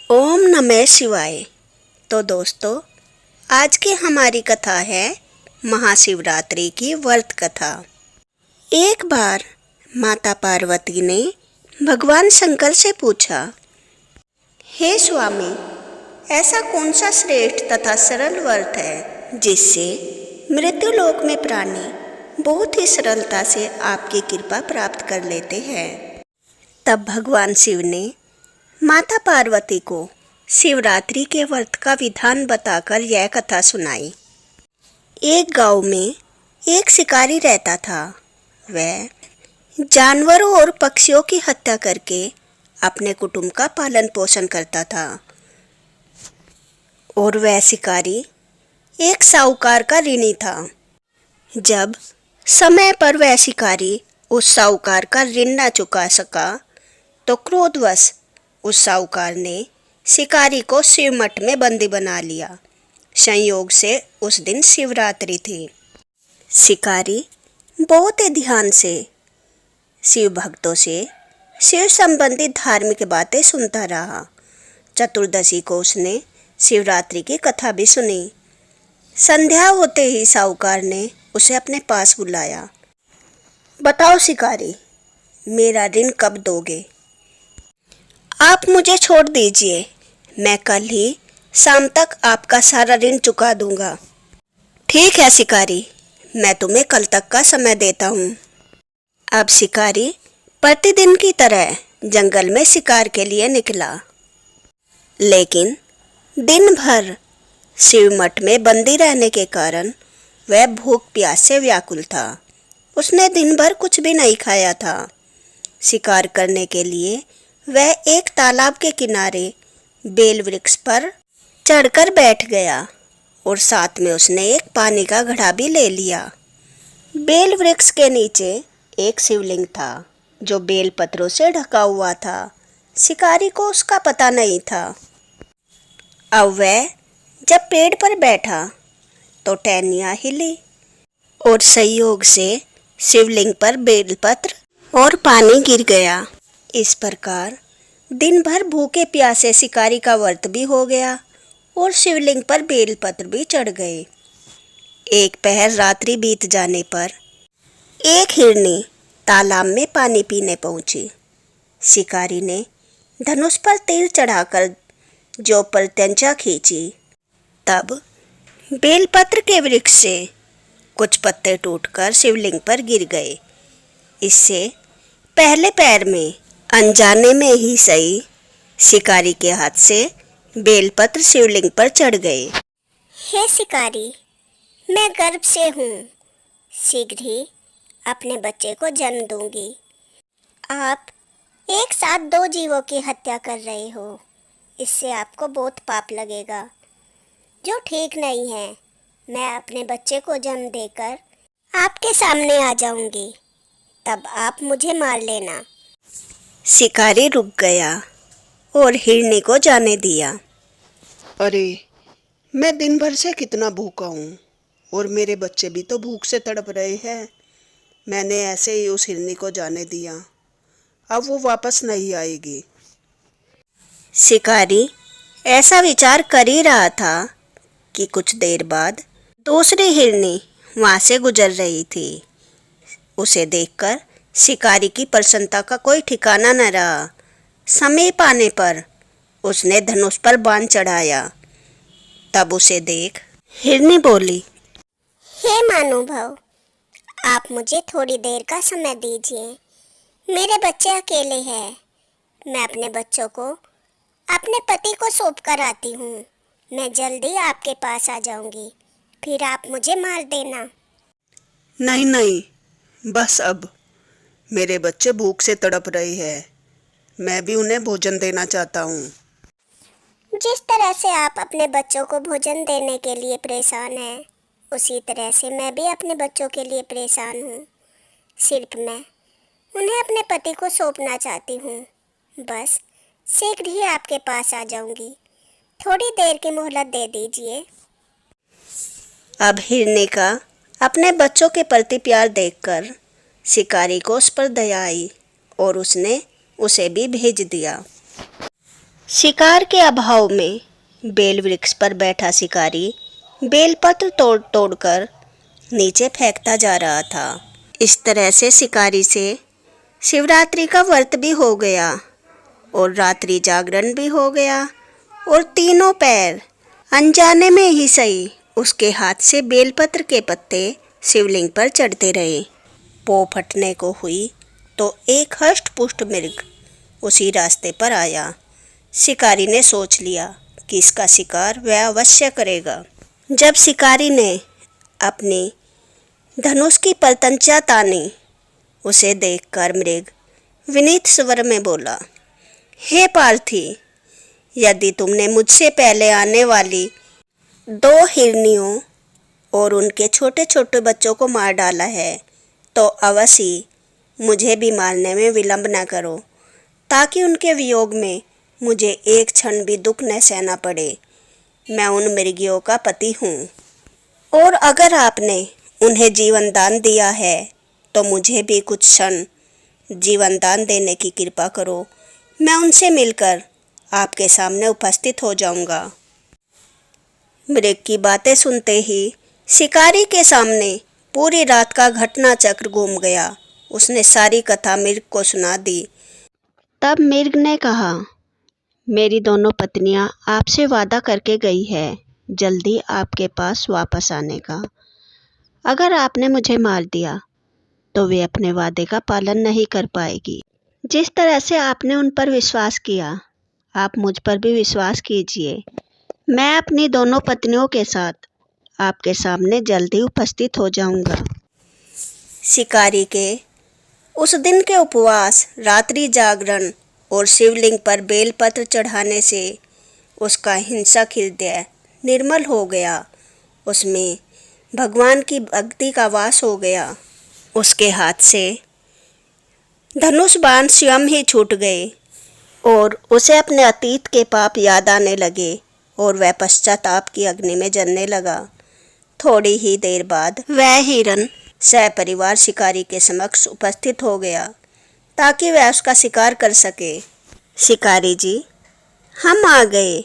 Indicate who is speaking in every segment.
Speaker 1: ओम नमः शिवाय। तो दोस्तों, आज की हमारी कथा है महाशिवरात्रि की व्रत कथा। एक बार माता पार्वती ने भगवान शंकर से पूछा, हे स्वामी, ऐसा कौन सा श्रेष्ठ तथा सरल व्रत है जिससे मृत्युलोक में प्राणी बहुत ही सरलता से आपकी कृपा प्राप्त कर लेते हैं। तब भगवान शिव ने माता पार्वती को शिवरात्रि के व्रत का विधान बताकर यह कथा सुनाई। एक गांव में एक शिकारी रहता था। वह जानवरों और पक्षियों की हत्या करके अपने कुटुंब का पालन पोषण करता था। और वह शिकारी एक साहूकार का ऋणी था। जब समय पर वह शिकारी उस साहूकार का ऋण न चुका सका तो क्रोधवश उस साहूकार ने शिकारी को शिव मठ में बंदी बना लिया। संयोग से उस दिन शिवरात्रि थी। शिकारी बहुत ही ध्यान से शिव भक्तों से शिव संबंधी धार्मिक बातें सुनता रहा। चतुर्दशी को उसने शिवरात्रि की कथा भी सुनी। संध्या होते ही साहूकार ने उसे अपने पास बुलाया। बताओ शिकारी, मेरा ऋण कब दोगे? आप मुझे छोड़ दीजिए, मैं कल ही शाम तक आपका सारा ऋण चुका दूंगा। ठीक है शिकारी, मैं तुम्हें कल तक का समय देता हूँ। अब शिकारी प्रतिदिन की तरह जंगल में शिकार के लिए निकला, लेकिन दिन भर शिव मठ में बंदी रहने के कारण वह भूख प्यास से व्याकुल था। उसने दिन भर कुछ भी नहीं खाया था। शिकार करने के लिए वह एक तालाब के किनारे बेल वृक्ष पर चढ़कर बैठ गया और साथ में उसने एक पानी का घड़ा भी ले लिया। बेल वृक्ष के नीचे एक शिवलिंग था जो बेल पत्रों से ढका हुआ था। शिकारी को उसका पता नहीं था। अब वह जब पेड़ पर बैठा तो टहनियाँ हिली और संयोग से शिवलिंग पर बेलपत्र और पानी गिर गया। इस प्रकार दिन भर भूखे प्यासे शिकारी का व्रत भी हो गया और शिवलिंग पर बेलपत्र भी चढ़ गए। एक पहर रात्रि बीत जाने पर एक हिरनी तालाब में पानी पीने पहुंची। शिकारी ने धनुष पर तीर चढ़ाकर जो प्रत्यंचा खींची, तब बेलपत्र के वृक्ष से कुछ पत्ते टूटकर शिवलिंग पर गिर गए। इससे पहले पैर में अनजाने में ही सही शिकारी के हाथ से बेलपत्र शिवलिंग पर चढ़ गए।
Speaker 2: हे शिकारी, मैं गर्भ से हूँ, शीघ्र ही अपने बच्चे को जन्म दूंगी। आप एक साथ दो जीवों की हत्या कर रहे हो, इससे आपको बहुत पाप लगेगा, जो ठीक नहीं है। मैं अपने बच्चे को जन्म देकर आपके सामने आ जाऊंगी, तब आप मुझे मार लेना।
Speaker 1: शिकारी रुक गया और हिरनी को जाने दिया।
Speaker 3: अरे, मैं दिन भर से कितना भूखा हूँ और मेरे बच्चे भी तो भूख से तड़प रहे हैं। मैंने ऐसे ही उस हिरनी को जाने दिया, अब वो वापस नहीं आएगी।
Speaker 1: शिकारी ऐसा विचार कर ही रहा था कि कुछ देर बाद दूसरी हिरनी वहाँ से गुजर रही थी। उसे देखकर शिकारी की प्रसन्नता का कोई ठिकाना न रहा। समीप आने पर उसने धनुष पर बाण चढ़ाया। तब उसे देख हिरनी बोली,
Speaker 2: हे महानुभाव, आप मुझे थोड़ी देर का समय दीजिए। मेरे बच्चे अकेले हैं। मैं अपने बच्चों को अपने पति को सौंप कर आती हूँ। मैं जल्दी आपके पास आ जाऊंगी, फिर आप मुझे मार देना।
Speaker 3: नहीं नहीं, बस अब मेरे बच्चे भूख से तड़प रहे हैं। मैं भी उन्हें भोजन देना चाहता हूँ।
Speaker 2: जिस तरह से आप अपने बच्चों को भोजन देने के लिए परेशान हैं, उसी तरह से मैं भी अपने बच्चों के लिए परेशान हूँ। सिर्फ मैं उन्हें अपने पति को सौंपना चाहती हूँ। बस शीघ्र ही आपके पास आ जाऊंगी, थोड़ी देर की मोहलत दे दीजिए।
Speaker 1: अब हिरनी का अपने बच्चों के प्रति प्यार देखकर शिकारी को उस पर दया आई और उसने उसे भी भेज दिया। शिकार के अभाव में बेल वृक्ष पर बैठा शिकारी बेलपत्र तोड़ तोड़ कर नीचे फेंकता जा रहा था। इस तरह से शिकारी से शिवरात्रि का व्रत भी हो गया और रात्रि जागरण भी हो गया और तीनों पैर अनजाने में ही सही उसके हाथ से बेलपत्र के पत्ते शिवलिंग पर चढ़ते रहे। पौ फटने को हुई तो एक हष्ट पुष्ट मृग उसी रास्ते पर आया। शिकारी ने सोच लिया कि इसका शिकार वह अवश्य करेगा। जब शिकारी ने अपनी धनुष की पलतंचा तानी, उसे देखकर मृग विनीत स्वर में बोला, हे पार्थी, यदि तुमने मुझसे पहले आने वाली 2 हिरनियों और उनके छोटे छोटे बच्चों को मार डाला है तो अवश्य ही मुझे भी मारने में विलंब न करो, ताकि उनके वियोग में मुझे एक क्षण भी दुख न सहना पड़े। मैं उन मृगियों का पति हूँ और अगर आपने उन्हें जीवन दान दिया है तो मुझे भी कुछ क्षण जीवन दान देने की कृपा करो। मैं उनसे मिलकर आपके सामने उपस्थित हो जाऊंगा। मृग की बातें सुनते ही शिकारी के सामने पूरी रात का घटना चक्र घूम गया। उसने सारी कथा मृग को सुना दी। तब मृग ने कहा, मेरी दोनों पत्नियां आपसे वादा करके गई है जल्दी आपके पास वापस आने का। अगर आपने मुझे मार दिया तो वे अपने वादे का पालन नहीं कर पाएगी। जिस तरह से आपने उन पर विश्वास किया, आप मुझ पर भी विश्वास कीजिए। मैं अपनी दोनों पत्नियों के साथ आपके सामने जल्दी उपस्थित हो जाऊंगा। शिकारी के उस दिन के उपवास, रात्रि जागरण और शिवलिंग पर बेलपत्र चढ़ाने से उसका हिंसक हृदय निर्मल हो गया। उसमें भगवान की भक्ति का वास हो गया। उसके हाथ से धनुष बाण स्वयं ही छूट गए और उसे अपने अतीत के पाप याद आने लगे और वह पश्चाताप की अग्नि में जलने लगा। थोड़ी ही देर बाद वह हिरन सपरिवार शिकारी के समक्ष उपस्थित हो गया ताकि वह उसका शिकार कर सके। शिकारी जी, हम आ गए।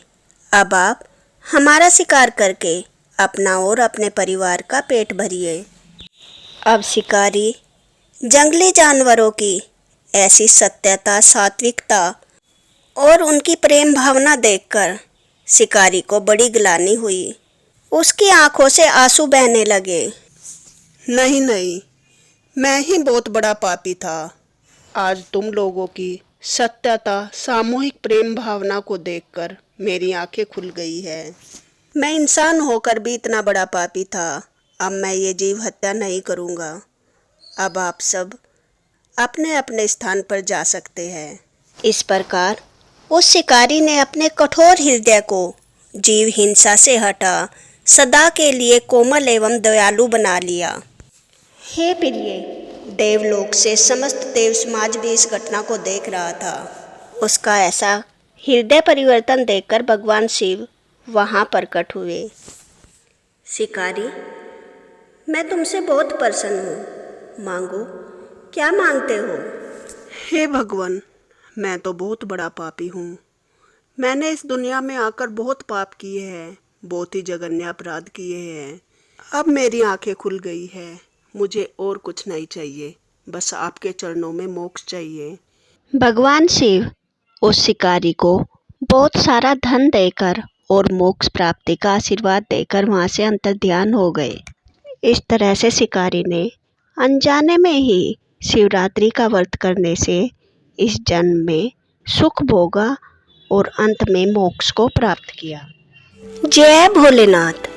Speaker 1: अब आप हमारा शिकार करके अपना और अपने परिवार का पेट भरिए। अब शिकारी जंगली जानवरों की ऐसी सत्यता, सात्विकता और उनकी प्रेम भावना देखकर शिकारी को बड़ी ग्लानि हुई। उसकी आंखों से आंसू बहने लगे।
Speaker 3: नहीं नहीं, मैं ही बहुत बड़ा पापी था। आज तुम लोगों की सत्यता, सामूहिक प्रेम भावना को देखकर मेरी आंखें खुल गई है। मैं इंसान होकर भी इतना बड़ा पापी था। अब मैं ये जीव हत्या नहीं करूँगा। अब आप सब अपने अपने स्थान पर जा सकते हैं।
Speaker 1: इस प्रकार उस शिकारी ने अपने कठोर हृदय को जीव हिंसा से हटा सदा के लिए कोमल एवं दयालु बना लिया। हे प्रिय, देवलोक से समस्त देव समाज भी इस घटना को देख रहा था। उसका ऐसा हृदय परिवर्तन देखकर भगवान शिव वहाँ प्रकट हुए। शिकारी, मैं तुमसे बहुत प्रसन्न हूँ। मांगो, क्या मांगते हो?
Speaker 3: हे भगवान, मैं तो बहुत बड़ा पापी हूँ। मैंने इस दुनिया में आकर बहुत पाप किए हैं, बहुत ही जघन्य अपराध किए हैं। अब मेरी आंखें खुल गई है। मुझे और कुछ नहीं चाहिए, बस आपके चरणों में मोक्ष चाहिए।
Speaker 1: भगवान शिव उस शिकारी को बहुत सारा धन देकर और मोक्ष प्राप्ति का आशीर्वाद देकर वहाँ से अंतर्ध्यान हो गए। इस तरह से शिकारी ने अनजाने में ही शिवरात्रि का व्रत करने से इस जन्म में सुख भोगा और अंत में मोक्ष को प्राप्त किया। जय भोलेनाथ।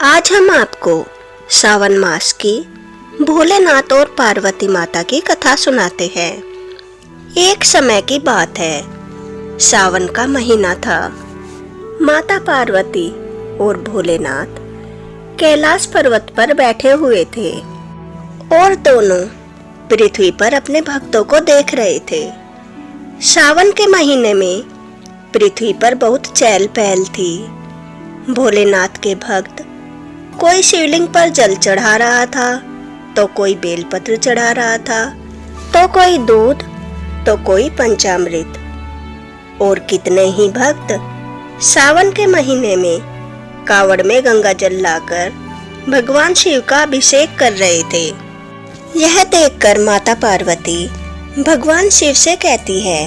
Speaker 1: आज हम आपको सावन मास की भोलेनाथ और पार्वती माता की कथा सुनाते हैं। एक समय की बात है, सावन का महीना था। माता पार्वती और भोलेनाथ कैलाश पर्वत पर बैठे हुए थे और दोनों पृथ्वी पर अपने भक्तों को देख रहे थे। सावन के महीने में पृथ्वी पर बहुत चहल पहल थी। भोलेनाथ के भक्त कोई शिवलिंग पर जल चढ़ा रहा था, तो कोई बेलपत्र चढ़ा रहा था, तो कोई दूध, तो कोई पंचामृत। और कितने ही भक्त सावन के महीने में कावड़ में गंगा जल लाकर भगवान शिव का अभिषेक कर रहे थे। यह देखकर माता पार्वती भगवान शिव से कहती है,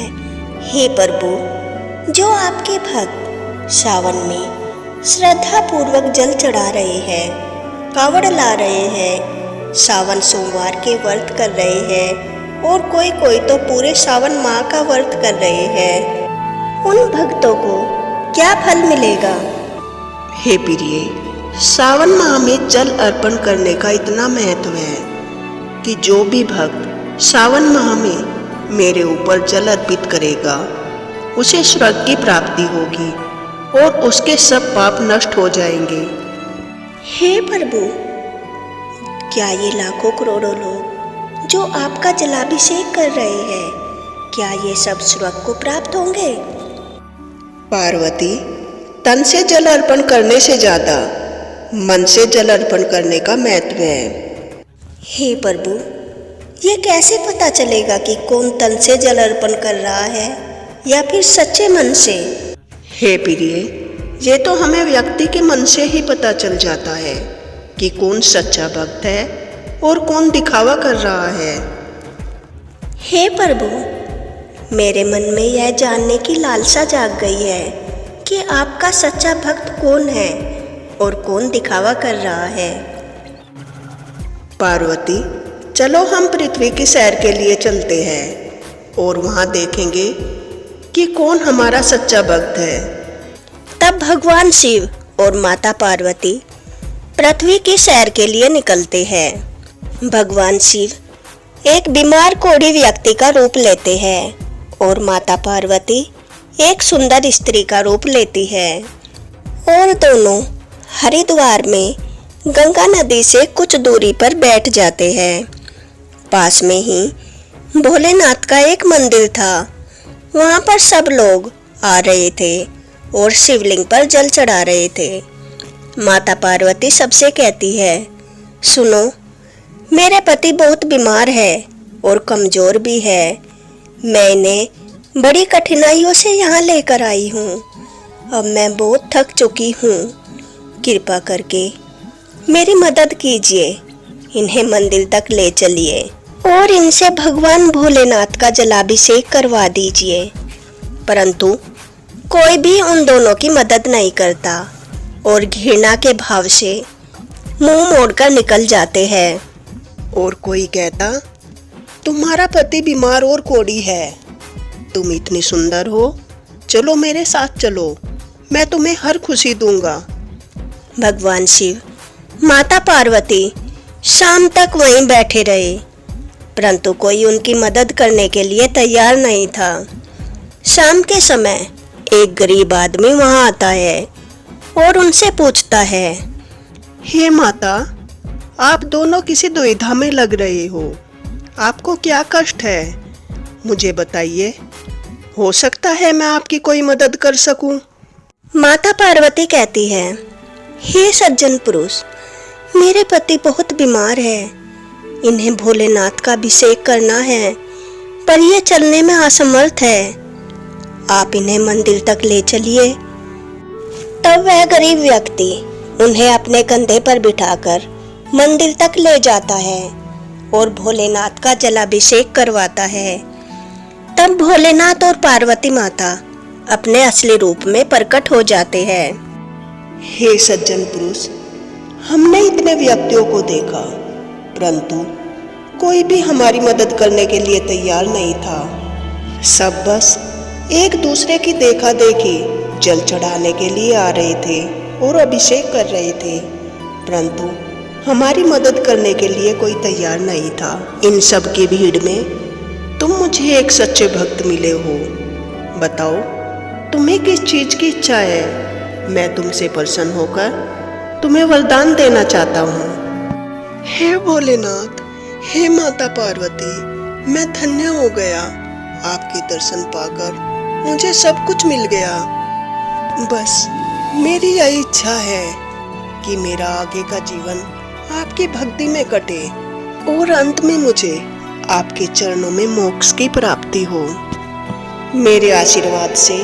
Speaker 1: हे प्रभु, जो आपके भक्त सावन में श्रद्धा पूर्वक जल चढ़ा रहे हैं, कावड़ ला रहे हैं, सावन सोमवार के व्रत कर रहे हैं और कोई कोई तो पूरे सावन माह का व्रत कर रहे हैं, उन भक्तों को क्या फल मिलेगा?
Speaker 3: हे प्रिय, सावन माह में जल अर्पण करने का इतना महत्व है कि जो भी भक्त सावन माह में मेरे ऊपर जल अर्पित करेगा उसे स्वर्ग की प्राप्ति होगी और उसके सब पाप नष्ट हो जाएंगे।
Speaker 1: हे प्रभु, क्या ये लाखों करोड़ों लोग जो आपका जलाभिषेक कर रहे हैं, क्या ये सब स्वर्ग को प्राप्त होंगे?
Speaker 3: पार्वती, तन से जल अर्पण करने से ज्यादा मन से जल अर्पण करने का महत्व है।
Speaker 1: हे प्रभु, ये कैसे पता चलेगा कि कौन तन से जल अर्पण कर रहा है या फिर सच्चे मन से?
Speaker 3: हे प्रिय, ये तो हमें व्यक्ति के मन से ही पता चल जाता है कि कौन सच्चा भक्त है और कौन दिखावा कर रहा है।
Speaker 1: हे प्रभु, मेरे मन में यह जानने की लालसा जाग गई है कि आपका सच्चा भक्त कौन है और कौन दिखावा कर रहा है।
Speaker 3: पार्वती, चलो हम पृथ्वी की सैर के लिए चलते हैं और वहाँ देखेंगे कि कौन हमारा सच्चा भक्त है।
Speaker 1: तब भगवान शिव और माता पार्वती पृथ्वी की सैर के लिए निकलते हैं। भगवान शिव एक बीमार कोढ़ी व्यक्ति का रूप लेते हैं और माता पार्वती एक सुंदर स्त्री का रूप लेती है और दोनों हरिद्वार में गंगा नदी से कुछ दूरी पर बैठ जाते हैं। पास में ही भोलेनाथ का एक मंदिर था। वहाँ पर सब लोग आ रहे थे और शिवलिंग पर जल चढ़ा रहे थे। माता पार्वती सबसे कहती है, सुनो, मेरे पति बहुत बीमार है और कमज़ोर भी है। मैं इन्हें बड़ी कठिनाइयों से यहाँ लेकर आई हूँ। अब मैं बहुत थक चुकी हूँ। कृपा करके मेरी मदद कीजिए, इन्हें मंदिर तक ले चलिए और इनसे भगवान भोलेनाथ का जलाभिषेक करवा दीजिए। परंतु कोई भी उन दोनों की मदद नहीं करता और घृणा के भाव से मुंह मोड़कर निकल जाते हैं।
Speaker 3: और कोई कहता, तुम्हारा पति बीमार और कोढ़ी है, तुम इतनी सुंदर हो, चलो मेरे साथ चलो, मैं तुम्हें हर खुशी दूंगा।
Speaker 1: भगवान शिव माता पार्वती शाम तक वहीं बैठे रहे, परंतु कोई उनकी मदद करने के लिए तैयार नहीं था। शाम के समय एक गरीब आदमी वहां आता है और उनसे पूछता है,
Speaker 3: हे माता, आप दोनों किसी दुविधा में लग रहे हो, आपको क्या कष्ट है? मुझे बताइए, हो सकता है मैं आपकी कोई मदद कर सकूं।
Speaker 1: माता पार्वती कहती है, हे सज्जन पुरुष, मेरे पति बहुत बीमार है, इन्हें भोलेनाथ का अभिषेक करना है, पर ये चलने में असमर्थ है। आप इन्हें मंदिर तक ले चलिए। तब वह गरीब व्यक्ति उन्हें अपने कंधे पर बिठाकर मंदिर तक ले जाता है और भोलेनाथ का जलाभिषेक करवाता है। तब भोलेनाथ और पार्वती माता अपने असली रूप में प्रकट हो जाते हैं।
Speaker 3: हे सज्जन पुरुष, हमने इतने व्यक्तियों को देखा, परंतु कोई भी हमारी मदद करने के लिए तैयार नहीं था। सब बस एक दूसरे की देखा देखी जल चढ़ाने के लिए आ रहे थे और अभिषेक कर रहे थे, परंतु हमारी मदद करने के लिए कोई तैयार नहीं था। इन सब की भीड़ में तुम मुझे एक सच्चे भक्त मिले हो। बताओ, तुम्हें किस चीज की इच्छा है? मैं तुमसे प्रसन्न होकर तुम्हें वरदान देना चाहता हूँ। हे भोलेनाथ, हे माता पार्वती, मैं धन्य हो गया। आपके दर्शन पाकर मुझे सब कुछ मिल गया। बस मेरी यही इच्छा है कि मेरा आगे का जीवन आपकी भक्ति में कटे और अंत में मुझे आपके चरणों में मोक्ष की प्राप्ति हो। मेरे आशीर्वाद से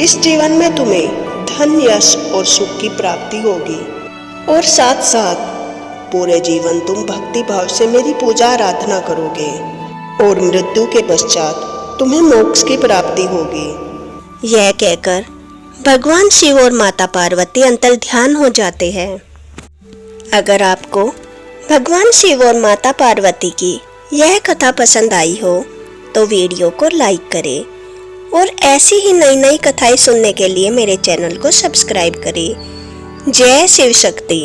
Speaker 3: इस जीवन में तुम्हें धन, यश और सुख की प्राप्ति होगी और साथ साथ पूरे जीवन तुम भक्ति भाव से मेरी पूजा आराधना करोगे और मृत्यु के पश्चात तुम्हें मोक्ष की प्राप्ति होगी।
Speaker 1: यह कहकर भगवान शिव और माता पार्वती अंतर ध्यान हो जाते हैं। अगर आपको भगवान शिव और माता पार्वती की यह कथा पसंद आई हो तो वीडियो को लाइक करें और ऐसी ही नई नई कथाएं सुनने के लिए मेरे चैनल को सब्सक्राइब करें। जय शिव शक्ति।